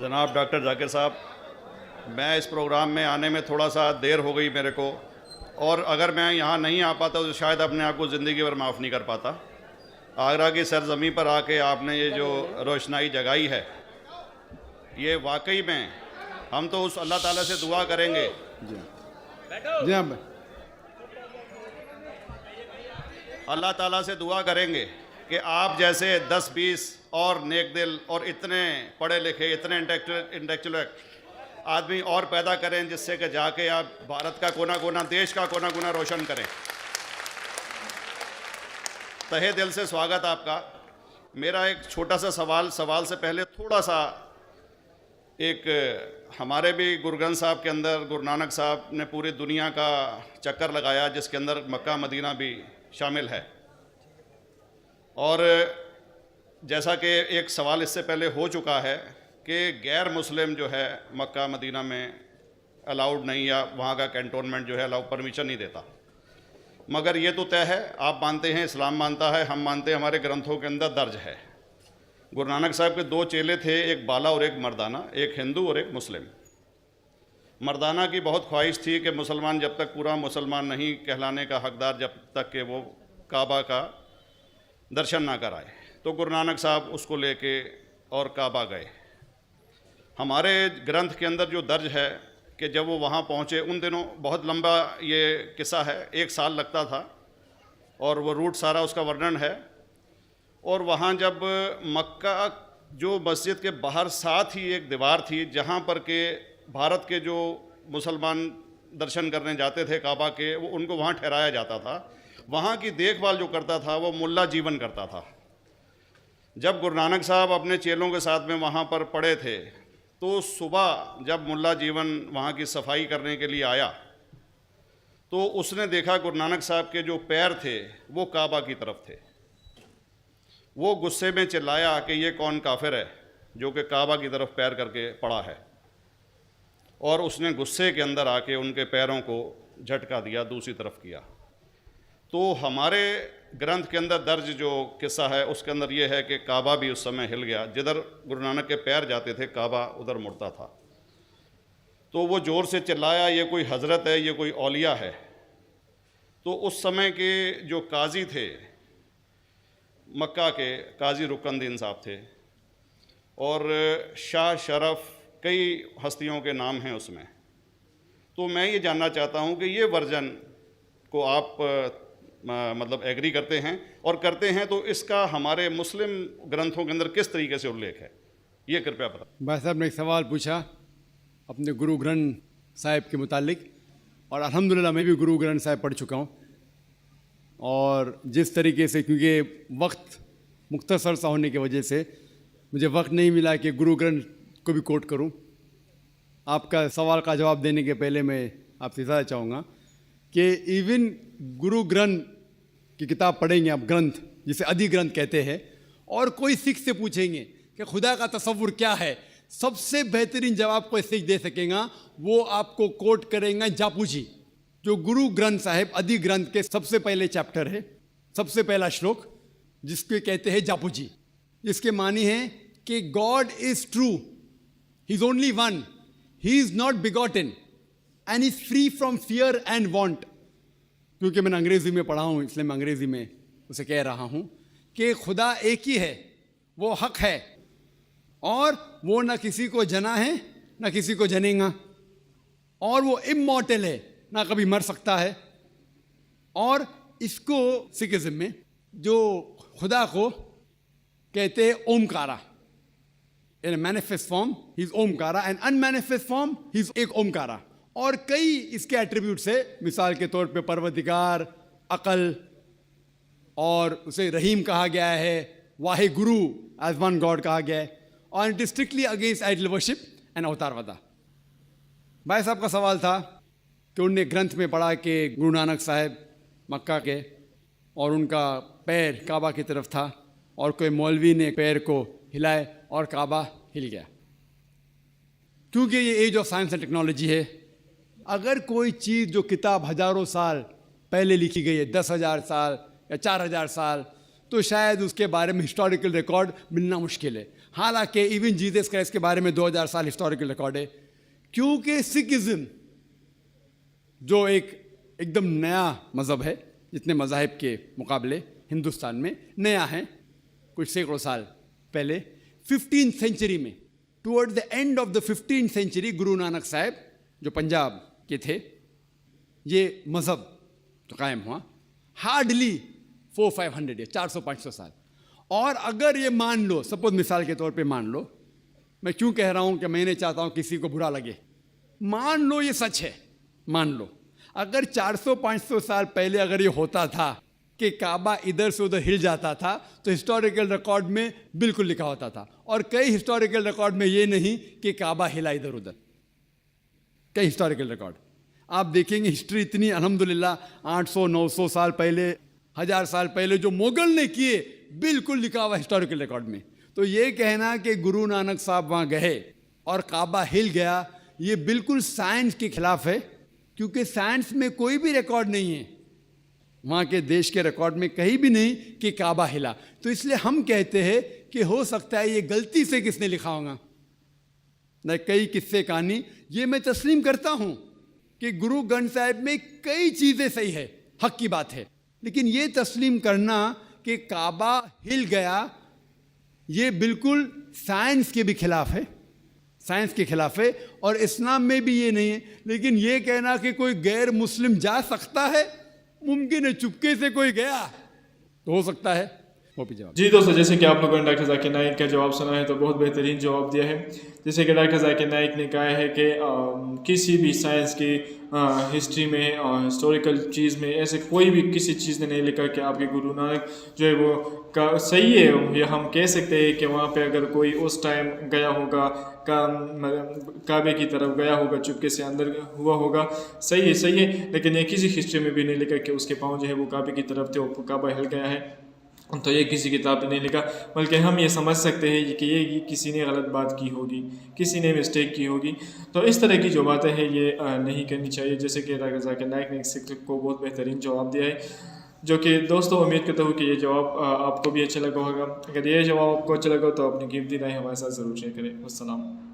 जनाब डॉक्टर जाकिर साहब, मैं इस प्रोग्राम में आने में थोड़ा सा देर हो गई मेरे को, और अगर मैं यहाँ नहीं आ पाता तो शायद अपने आप को ज़िंदगी भर माफ़ नहीं कर पाता। आगरा की सरज़मीं पर आके आपने ये जो रोशनाई जगाई है, ये वाकई में हम तो उस अल्लाह ताला से दुआ करेंगे। जी हाँ। अल्लाह ताला से दुआ करेंगे कि आप जैसे 10-20 और नेक दिल और इतने पढ़े लिखे, इतने इंटेलेक्चुअल आदमी और पैदा करें, जिससे कि जाके आप भारत का कोना कोना, देश का कोना कोना रोशन करें। तहे दिल से स्वागत आपका। मेरा एक छोटा सा सवाल से पहले थोड़ा सा, एक हमारे भी गुरु ग्रंथ साहब के अंदर गुरु नानक साहब ने पूरी दुनिया का चक्कर लगाया, जिसके अंदर मक्का मदीना भी शामिल है। और जैसा कि एक सवाल इससे पहले हो चुका है कि गैर मुस्लिम जो है मक्का मदीना में अलाउड नहीं, या वहाँ का कैंटोनमेंट जो है अलाउ परमिशन नहीं देता। मगर ये तो तय है, आप मानते हैं, इस्लाम मानता है, हम मानते हैं, हमारे ग्रंथों के अंदर दर्ज है। गुरु नानक साहब के 2 चेले थे, एक बाला और एक मर्दाना, एक हिंदू और एक मुस्लिम। मर्दाना की बहुत ख्वाहिश थी कि मुसलमान जब तक पूरा मुसलमान नहीं कहलाने का हकदार, जब तक कि वो काबा का दर्शन ना कराए, तो गुरु नानक साहब उसको लेके और काबा गए। हमारे ग्रंथ के अंदर जो दर्ज है कि जब वो वहाँ पहुँचे, उन दिनों बहुत लंबा ये किस्सा है, 1 साल लगता था, और वो रूट सारा उसका वर्णन है। और वहाँ जब मक्का, जो मस्जिद के बाहर साथ ही एक दीवार थी, जहाँ पर के भारत के जो मुसलमान दर्शन करने जाते थे काबा के, वो उनको वहाँ ठहराया जाता था। वहाँ की देखभाल जो करता था वो मुल्ला जीवन करता था। जब गुरु नानक साहब अपने चेलों के साथ में वहाँ पर पड़े थे, तो सुबह जब मुल्ला जीवन वहाँ की सफाई करने के लिए आया, तो उसने देखा गुरु नानक साहब के जो पैर थे वो काबा की तरफ थे। वो गुस्से में चिल्लाया कि ये कौन काफिर है जो कि काबा की तरफ पैर करके पड़ा है, और उसने गुस्से के अंदर आके उनके पैरों को झटका दिया, दूसरी तरफ किया। तो हमारे ग्रंथ के अंदर दर्ज जो किस्सा है उसके अंदर ये है कि काबा भी उस समय हिल गया। जिधर गुरु नानक के पैर जाते थे काबा उधर मुड़ता था। तो वो ज़ोर से चिल्लाया, ये कोई हज़रत है, ये कोई औलिया है। तो उस समय के जो काजी थे मक्का के, काजी रुकनुद्दीन साहब थे, और शाह शरफ, कई हस्तियों के नाम हैं उसमें। तो मैं ये जानना चाहता हूँ कि ये वर्जन को आप मतलब एग्री करते हैं, और करते हैं तो इसका हमारे मुस्लिम ग्रंथों के अंदर किस तरीके से उल्लेख है, ये कृपया बताएं। भाई साहब ने एक सवाल पूछा अपने गुरु ग्रंथ साहिब के मुतालिक, और अल्हम्दुलिल्लाह मैं भी गुरु ग्रंथ साहिब पढ़ चुका हूँ। और जिस तरीके से, क्योंकि वक्त मुख्तसर सा होने की वजह से मुझे वक्त नहीं मिला कि गुरु ग्रंथ को भी कोट करूँ। आपका सवाल का जवाब देने के पहले मैं आपसे ज़्यादा चाहूँगा कि इवन गुरु ग्रंथ की किताब पढ़ेंगे आप, ग्रंथ जिसे आदि ग्रंथ कहते हैं, और कोई सिख से पूछेंगे कि खुदा का तसव्वुर क्या है, सबसे बेहतरीन जवाब कोई सिख दे सकेगा, वो आपको कोट करेंगे जापू जी, जो गुरु ग्रंथ साहिब आदि ग्रंथ के सबसे पहले चैप्टर है, सबसे पहला श्लोक, जिसके कहते हैं जापू जी। इसके मानी है कि God is true, he is only one, he is not begotten and is free from fear and want. क्योंकि मैंने अंग्रेज़ी में पढ़ा हूँ, इसलिए मैं अंग्रेज़ी में उसे कह रहा हूँ कि खुदा एक ही है, वो हक है, और वो ना किसी को जना है ना किसी को जनेगा, और वो इमॉर्टल है, ना कभी मर सकता है। और इसको सिखिज्म में जो खुदा को कहते हैं Omkara, in manifest form he is Omkara, and unmanifest form he is एक ओमकारा। और कई इसके एट्रीब्यूट्स है, मिसाल के तौर पे परवरदिगार, अकल, और उसे रहीम कहा गया है, Wahe Guru as one God कहा गया है, और it is strictly against idol worship and avatarvada. भाई साहब का सवाल था कि उनने ग्रंथ में पढ़ा कि गुरु नानक साहब मक्का के, और उनका पैर काबा की तरफ था, और कोई मौलवी ने पैर को हिलाए और काबा हिल गया। क्योंकि ये age of science and technology है, अगर कोई चीज़ जो किताब हज़ारों साल पहले लिखी गई है, 10,000 साल या 4,000 साल, तो शायद उसके बारे में हिस्टोरिकल रिकॉर्ड मिलना मुश्किल है। हालांकि इवन जीसस क्राइस्ट के बारे में 2000 साल हिस्टोरिकल रिकॉर्ड है, क्योंकि सिखिज्म जो एकदम नया मज़हब है, जितने मज़ाहिब के मुकाबले हिंदुस्तान में नया है, कुछ सैकड़ों साल पहले 15th सेंचुरी में, toward the end of the 15th century, Guru Nanak साहब जो पंजाब के थे, ये मज़हब तो कायम हुआ हार्डली 400-500 या 400-500 साल। और अगर ये मान लो, सपोज मिसाल के तौर पे मान लो, मैं क्यों कह रहा हूँ कि मैं नहीं चाहता हूँ किसी को बुरा लगे, मान लो ये सच है, मान लो अगर 400-500 साल पहले अगर ये होता था कि काबा इधर से उधर हिल जाता था, तो हिस्टोरिकल रिकॉर्ड में बिल्कुल लिखा होता था। और कई हिस्टोरिकल रिकॉर्ड में ये नहीं कि काबा हिला इधर उधर, कई हिस्टोरिकल रिकॉर्ड आप देखेंगे, हिस्ट्री इतनी अल्हम्दुलिल्लाह 800-900 साल पहले, 1000 साल पहले जो मुगल ने किए, बिल्कुल लिखा हुआ हिस्टोरिकल रिकॉर्ड में। तो ये कहना कि गुरु नानक साहब वहाँ गए और काबा हिल गया, ये बिल्कुल साइंस के खिलाफ है, क्योंकि साइंस में कोई भी रिकॉर्ड नहीं है, वहाँ के देश के रिकॉर्ड में कहीं भी नहीं कि काबा हिला। तो इसलिए हम कहते हैं कि हो सकता है ये गलती से किसने लिखा होगा, न कई किस्से कहानी। ये मैं तस्लीम करता हूँ कि गुरु ग्रंथ साहिब में कई चीज़ें सही है, हक की बात है, लेकिन ये तस्लीम करना कि काबा हिल गया, ये बिल्कुल साइंस के भी खिलाफ है, साइंस के खिलाफ है, और इस्लाम में भी ये नहीं है। लेकिन ये कहना कि कोई गैर मुस्लिम जा सकता है, मुमकिन है, चुपके से कोई गया तो हो सकता है। वो भी जवाब। जी दोस्तों, जैसे कि आप लोगों ने डॉक्टर जाकिर नाइक का जवाब सुना है, तो बहुत बेहतरीन जवाब दिया है। जैसे कि डॉक्टर जाकिर नाइक ने कहा है कि किसी भी साइंस की हिस्ट्री में, हिस्टोरिकल चीज़ में ऐसे कोई भी किसी चीज़ ने नहीं लिखा कि आपके गुरु नानक जो है वो सही है। या हम कह सकते हैं कि वहाँ पे अगर कोई उस टाइम गया होगा, काबे की तरफ गया होगा, चुपके से अंदर हुआ होगा, सही है, लेकिन ये किसी हिस्ट्री में भी नहीं लिखा कि उसके पाँव जो है वो काबे की तरफ थे और काबा हिल गया है। तो ये किसी किताब में नहीं लिखा, बल्कि हम ये समझ सकते हैं कि ये किसी ने गलत बात की होगी, किसी ने मिस्टेक की होगी। तो इस तरह की जो बातें हैं ये नहीं करनी चाहिए। जैसे कि डॉक्टर जाकिर नाइक ने इस को बहुत बेहतरीन जवाब दिया है, जो कि दोस्तों उम्मीद करता हूँ कि ये जवाब आपको भी अच्छा लगा होगा। अगर ये जवाब आपको अच्छा लगा तो अपनी कीमती राय हमारे साथ ज़रूर शेयर करें। अस्सलाम।